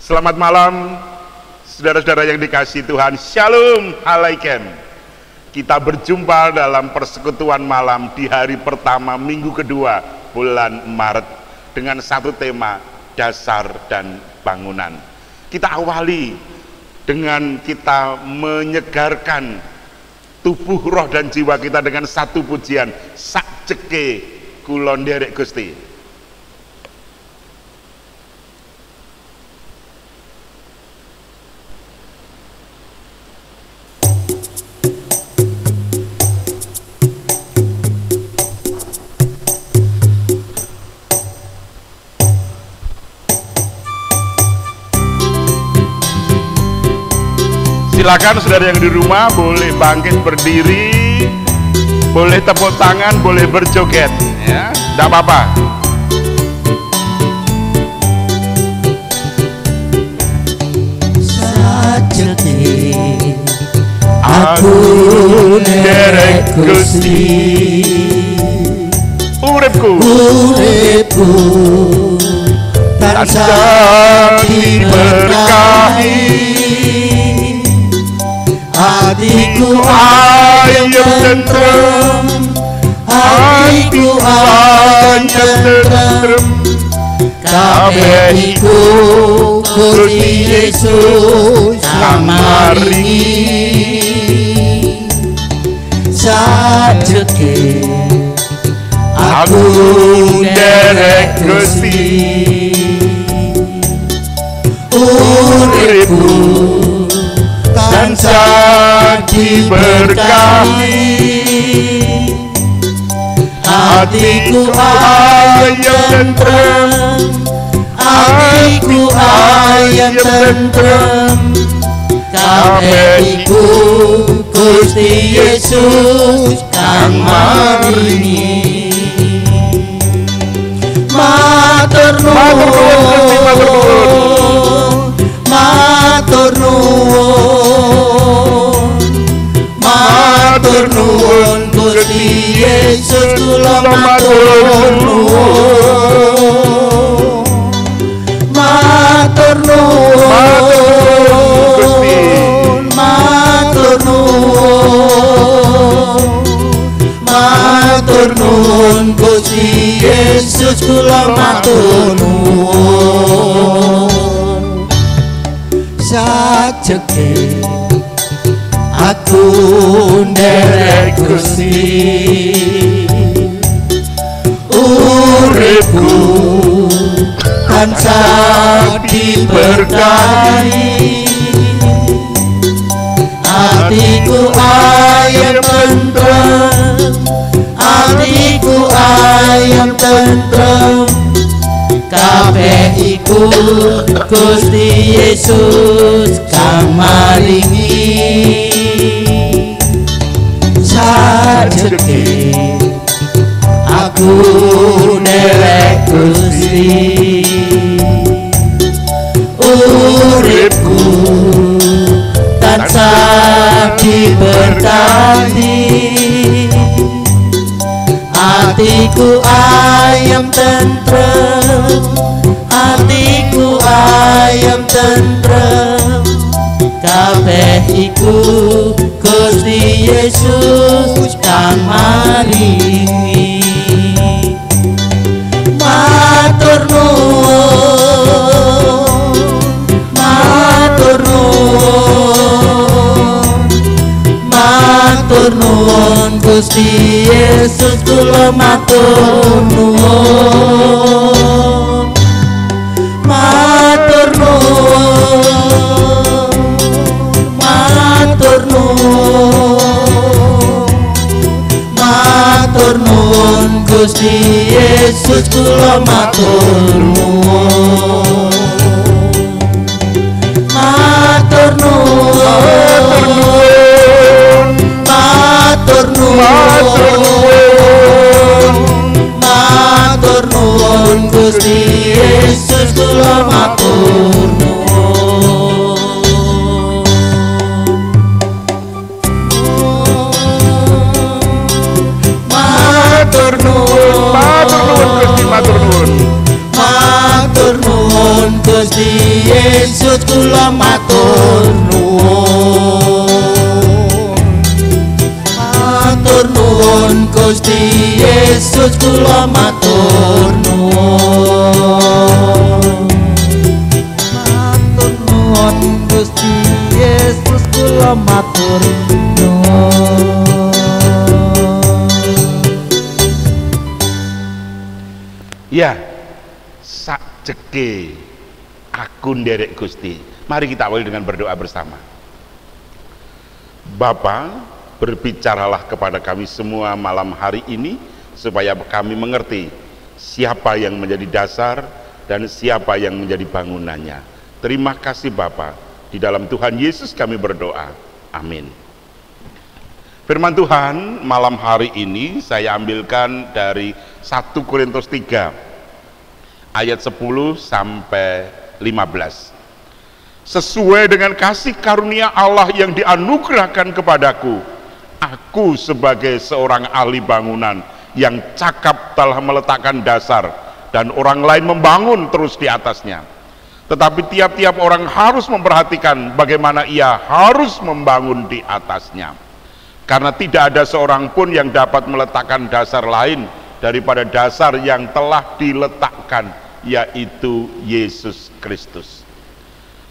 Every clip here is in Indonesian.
Selamat malam, saudara-saudara yang dikasihi Tuhan. Shalom alaikum. Kita berjumpa dalam persekutuan malam di hari pertama minggu kedua bulan Maret dengan satu tema, dasar dan bangunan. Kita awali dengan kita menyegarkan tubuh, roh dan jiwa kita dengan satu pujian, sakjeke kula nderek Gusti. Silakan saudara yang di rumah boleh bangkit berdiri, boleh tepuk tangan, boleh berjoget, ya, tidak apa-apa. Sakjeke aku nderek Gusti, uripku tansah diberkahi. Hatiku ayem tentrem, hatiku ayem tentrem, kabeh iku Gusti Yesus kamaringi. Sakjeke aku nderek Gusti, uripku tansah diberkahi. Hatiku ayem tentrem, hatiku ayem tentrem, kabeh iku Gusti Yesus kang maringi. Matur nuwun, matur nuwun, matur nuwun Gusti Yesus, kula matur nuwun, matur nuwun, matur nuwun, matur nuwun Gusti Yesus, kula matur nuwun. Sakjeke aku nderek Gusti, uripku tansah diberkahi. Hatiku ayem tentrem, hatiku ayem tentrem, kabeh iku Gusti Yesus kang maringi. Sakjeke aku nderek Gusti, uripku tansah diberkahi. Hatiku ayem tentrem, hatiku ayem tentrem, kabeh iku Gusti Yesus kang maringi. Matur nuwun, matur nuwun, matur nuwun Gusti Yesus, kula matur nuwun, matur nuwun, matur nuwun, matur nuwun Gusti Yesus, kula matur nuwun, matur nuwun, matur nuwun, matur nuwun Gusti Yesus, kula matur nuwun. Matur nuwun, Matur nuwun Gusti, matur nuwun. matur nuwun Gusti Yesus. Yesus kula matur nuwun. Matur nuwun Gusti Yesus kula matur nuwun. Matur nuwun Gusti Yesus kula matur nuwun. Ya, sakjeke aku nderek Gusti. Mari kita awali dengan berdoa bersama. Bapa, berbicaralah kepada kami semua malam hari ini supaya kami mengerti siapa yang menjadi dasar dan siapa yang menjadi bangunannya. Terima kasih Bapa. Di dalam Tuhan Yesus kami berdoa. Amin. Firman Tuhan malam hari ini saya ambilkan dari 1 Korintus 3 ayat 10 sampai 15. Sesuai dengan kasih karunia Allah yang dianugerahkan kepadaku, aku sebagai seorang ahli bangunan yang cakap telah meletakkan dasar dan orang lain membangun terus di atasnya. Tetapi tiap-tiap orang harus memperhatikan bagaimana ia harus membangun di atasnya. Karena tidak ada seorang pun yang dapat meletakkan dasar lain daripada dasar yang telah diletakkan, yaitu Yesus Kristus.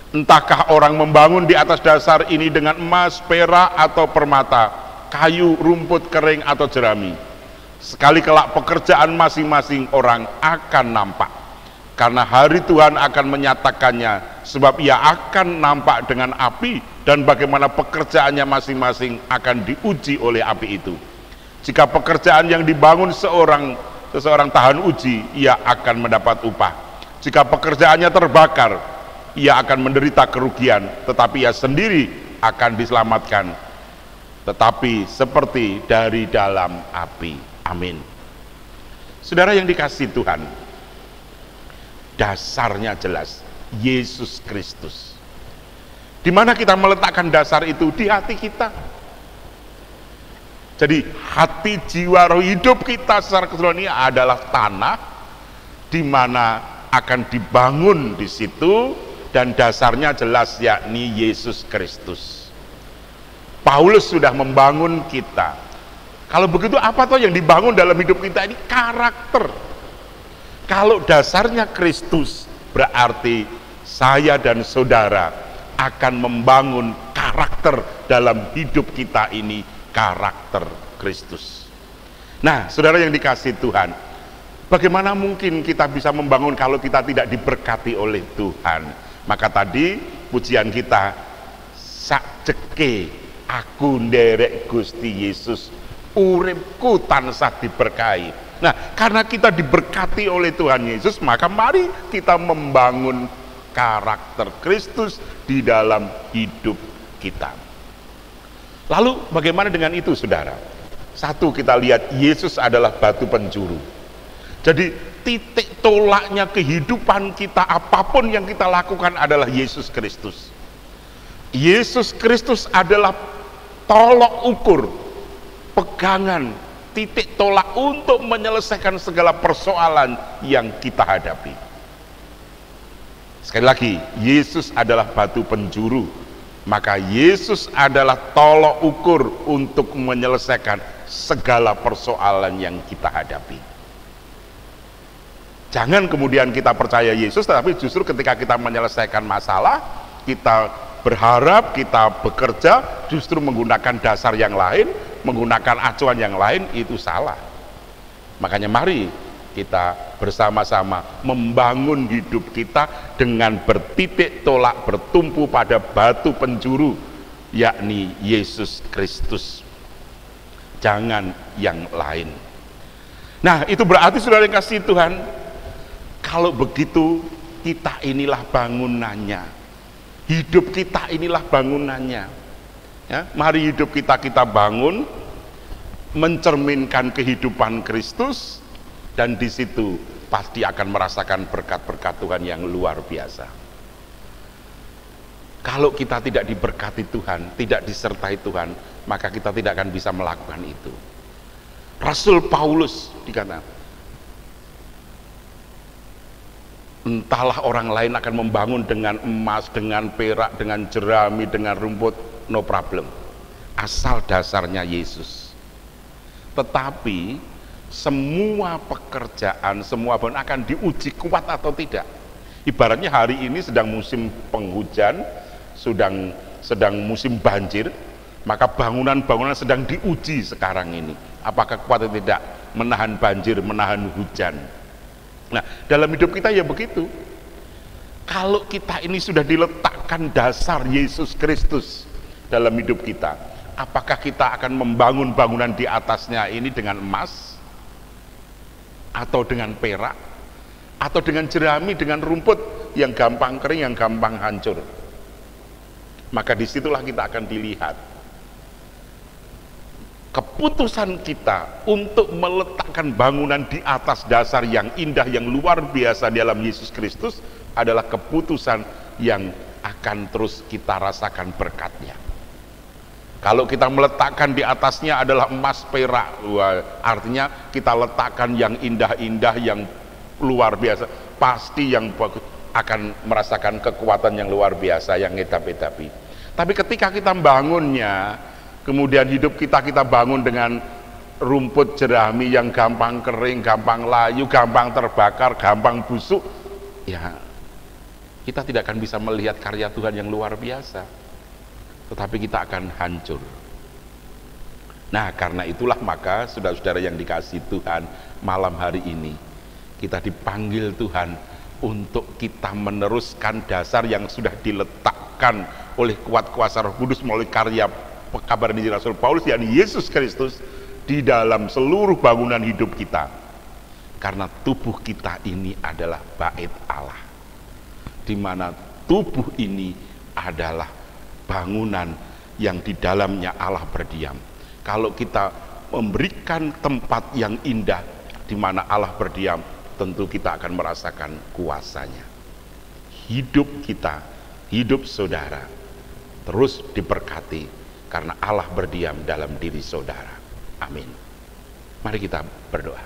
Entahkah orang membangun di atas dasar ini dengan emas, perak atau permata, kayu, rumput kering atau jerami. Sekali kelak pekerjaan masing-masing orang akan nampak. Karena hari Tuhan akan menyatakannya, sebab ia akan nampak dengan api, dan bagaimana pekerjaannya masing-masing akan diuji oleh api itu. Jika pekerjaan yang dibangun seseorang tahan uji, ia akan mendapat upah. Jika pekerjaannya terbakar, ia akan menderita kerugian, tetapi ia sendiri akan diselamatkan, tetapi seperti dari dalam api. Amin. Saudara yang dikasihi Tuhan, dasarnya jelas, Yesus Kristus. Di mana kita meletakkan dasar itu? Di hati kita. Jadi hati, jiwa, roh, hidup kita secara keseluruhan ini adalah tanah di mana akan dibangun di situ, dan dasarnya jelas, yakni Yesus Kristus. Paulus sudah membangun kita. Kalau begitu apa toh yang dibangun dalam hidup kita ini? Karakter. Kalau dasarnya Kristus, berarti saya dan saudara akan membangun karakter dalam hidup kita ini, karakter Kristus. Nah, saudara yang dikasihi Tuhan, bagaimana mungkin kita bisa membangun kalau kita tidak diberkati oleh Tuhan? Maka tadi pujian kita, sakjeke aku nderek Gusti Yesus, uripku tansah diberkahi. Nah, karena kita diberkati oleh Tuhan Yesus, maka mari kita membangun karakter Kristus di dalam hidup kita. Lalu bagaimana dengan itu, saudara? Satu, kita lihat Yesus adalah batu penjuru. Jadi titik tolaknya kehidupan kita, apapun yang kita lakukan adalah Yesus Kristus. Yesus Kristus adalah tolok ukur, pegangan, titik tolak untuk menyelesaikan segala persoalan yang kita hadapi. Sekali lagi, Yesus adalah batu penjuru, maka Yesus adalah tolok ukur untuk menyelesaikan segala persoalan yang kita hadapi. Jangan kemudian kita percaya Yesus, tetapi justru ketika kita menyelesaikan masalah, kita berharap, kita bekerja, justru menggunakan dasar yang lain, menggunakan acuan yang lain, itu salah. Makanya mari kita bersama-sama membangun hidup kita dengan bertitik tolak, bertumpu pada batu penjuru, yakni Yesus Kristus. Jangan yang lain. Nah, itu berarti saudara yang kasih Tuhan, kalau begitu kita inilah bangunannya, hidup kita inilah bangunannya. Ya, mari hidup kita bangun mencerminkan kehidupan Kristus, dan di situ pasti akan merasakan berkat-berkat Tuhan yang luar biasa. Kalau kita tidak diberkati Tuhan, tidak disertai Tuhan, maka kita tidak akan bisa melakukan itu. Rasul Paulus dikatakan, Entahlah orang lain akan membangun dengan emas, dengan perak, dengan jerami, dengan rumput, no problem. Asal dasarnya Yesus. Tetapi semua pekerjaan, semua bangunan akan diuji kuat atau tidak. Ibaratnya hari ini sedang musim penghujan, sedang musim banjir, maka bangunan-bangunan sedang diuji sekarang ini. Apakah kuat atau tidak menahan banjir, menahan hujan. Nah, dalam hidup kita ya begitu. Kalau kita ini sudah diletakkan dasar Yesus Kristus dalam hidup kita, apakah kita akan membangun bangunan di atasnya ini dengan emas, atau dengan perak, atau dengan jerami, dengan rumput yang gampang kering, yang gampang hancur? Maka disitulah kita akan dilihat keputusan kita untuk meletakkan bangunan di atas dasar yang indah, yang luar biasa dalam Yesus Kristus, adalah keputusan yang akan terus kita rasakan berkatnya. Kalau kita meletakkan di atasnya adalah emas, perak, artinya kita letakkan yang indah-indah, yang luar biasa, pasti yang bagus akan merasakan kekuatan yang luar biasa, yang edapi-edapi. Tapi ketika kita membangunnya, kemudian hidup kita bangun dengan rumput jerami yang gampang kering, gampang layu, gampang terbakar, gampang busuk, ya kita tidak akan bisa melihat karya Tuhan yang luar biasa, tetapi kita akan hancur. Nah, karena itulah maka saudara-saudara yang dikasihi Tuhan, malam hari ini kita dipanggil Tuhan untuk kita meneruskan dasar yang sudah diletakkan oleh kuat kuasa Roh Kudus melalui karya kabar Injil Rasul Paulus, yakni Yesus Kristus, di dalam seluruh bangunan hidup kita. Karena tubuh kita ini adalah bait Allah, di mana tubuh ini adalah bangunan yang di dalamnya Allah berdiam. Kalau kita memberikan tempat yang indah di mana Allah berdiam, tentu kita akan merasakan kuasanya. Hidup kita, hidup saudara, terus diberkati karena Allah berdiam dalam diri saudara. Amin. Mari kita berdoa.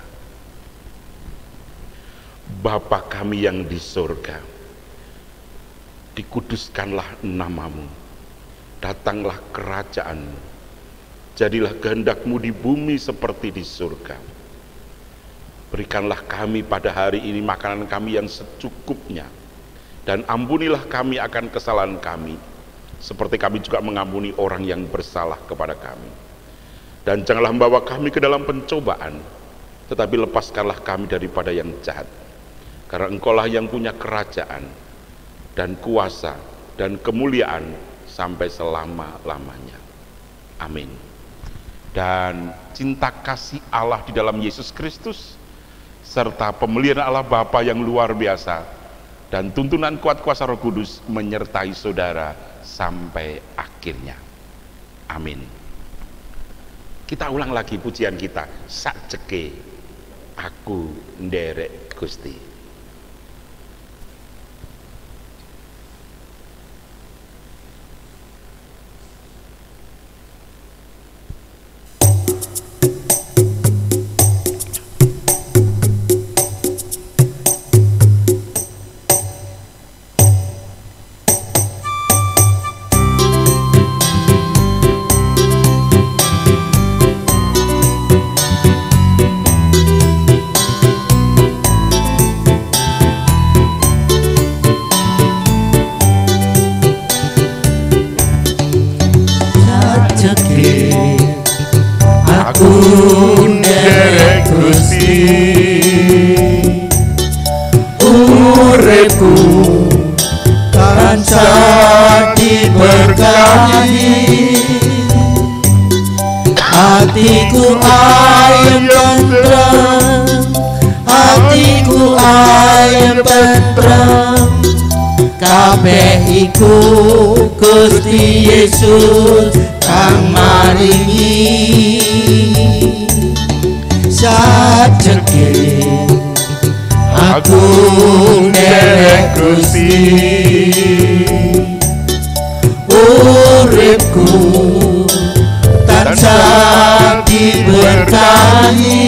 Bapa kami yang di surga, dikuduskanlah namamu, datanglah kerajaanmu, jadilah kehendak-Mu di bumi seperti di surga. Berikanlah kami pada hari ini makanan kami yang secukupnya, dan ampunilah kami akan kesalahan kami, seperti kami juga mengampuni orang yang bersalah kepada kami. Dan janganlah membawa kami ke dalam pencobaan, tetapi lepaskanlah kami daripada yang jahat. Karena Engkaulah yang punya kerajaan, dan kuasa, dan kemuliaan sampai selama-lamanya. Amin. Dan cinta kasih Allah di dalam Yesus Kristus, serta pemeliharaan Allah Bapa yang luar biasa, dan tuntunan kuat kuasa Roh Kudus menyertai saudara sampai akhirnya. Amin. Kita ulang lagi pujian kita, sakjeke aku nderek Gusti. Uripku tansah diberkahi, hatiku ayem tentrem, hatiku ayem tentrem, kabeh iku Gusti Yesus kang maringi. Sajeke aku nderek Gusti, uripku tansah diberkahi,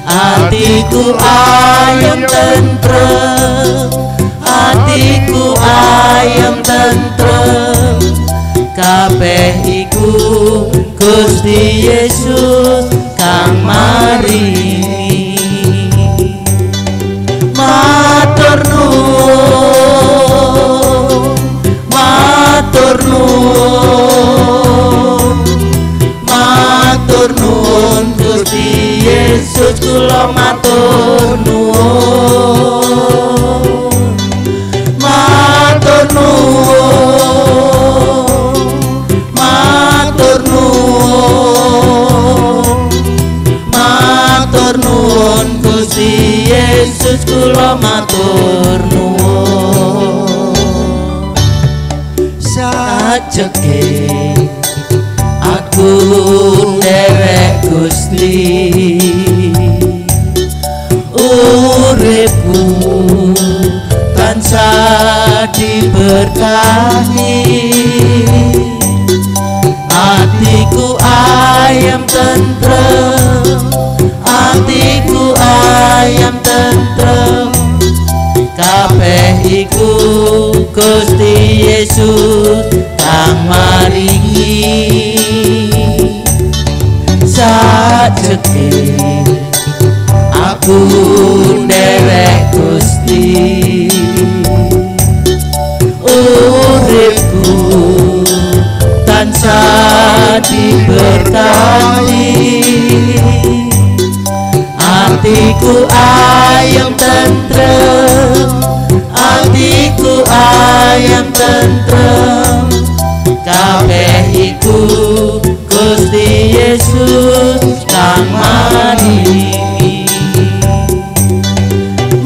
hati Hatiku ayem tentrem, hatiku ayem tentrem, kabeh iku Gusti Yesus kang maringi. Matur nuwun, matur nuwun, matur nuwun Gusti Yesus kula matur nuwun, matur nuwun, matur nuwun, matur nuwun Gusti Yesus kula matur nuwun. Sajeke aku nderek Gusti, uripku tansah diberkahi, hatiku ayem tentrem, hatiku ayem tentrem, kabeh iku Gusti Yesus kang maringi. Sajeke aku nderek Gusti, uripku tansah diberkahi, hatiku ayem tentrem, hatiku ayem tentrem, kabeh iku Gusti Yesus kang maringi.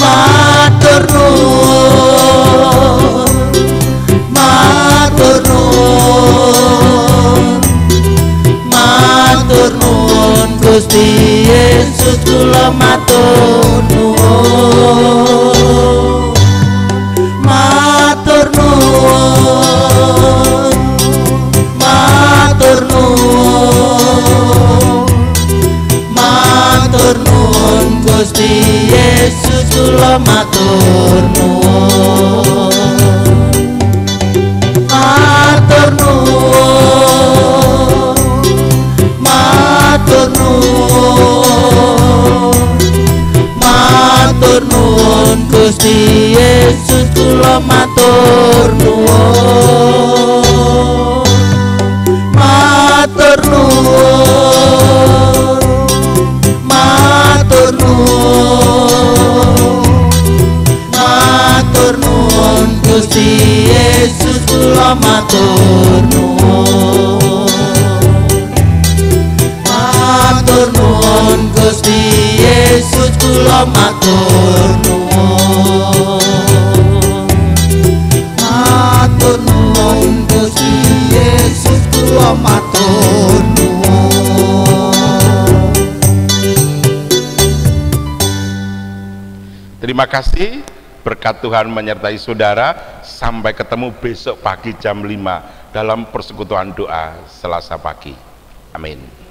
Matur nuwun, matur nuwun, matur nuwun Gusti Yesus kula matur nuwun, matur nuwun, matur nuwun, matur nuwun Gusti Yesus kula matur nuwun, matur nuwun, matur nuwun, matur nuwun Gusti Yesus kula matur nuwun, matur nuwun, matur nuwun, matur nuwun Gusti Yesus kula matur nuwun, matur nuwun Gusti Yesus kula matur nuwun, matur nuwun Gusti Yesus kula matur nuwun. Terima kasih, berkat Tuhan menyertai saudara. Sampai ketemu besok pagi jam 5 dalam persekutuan doa Selasa pagi. Amin.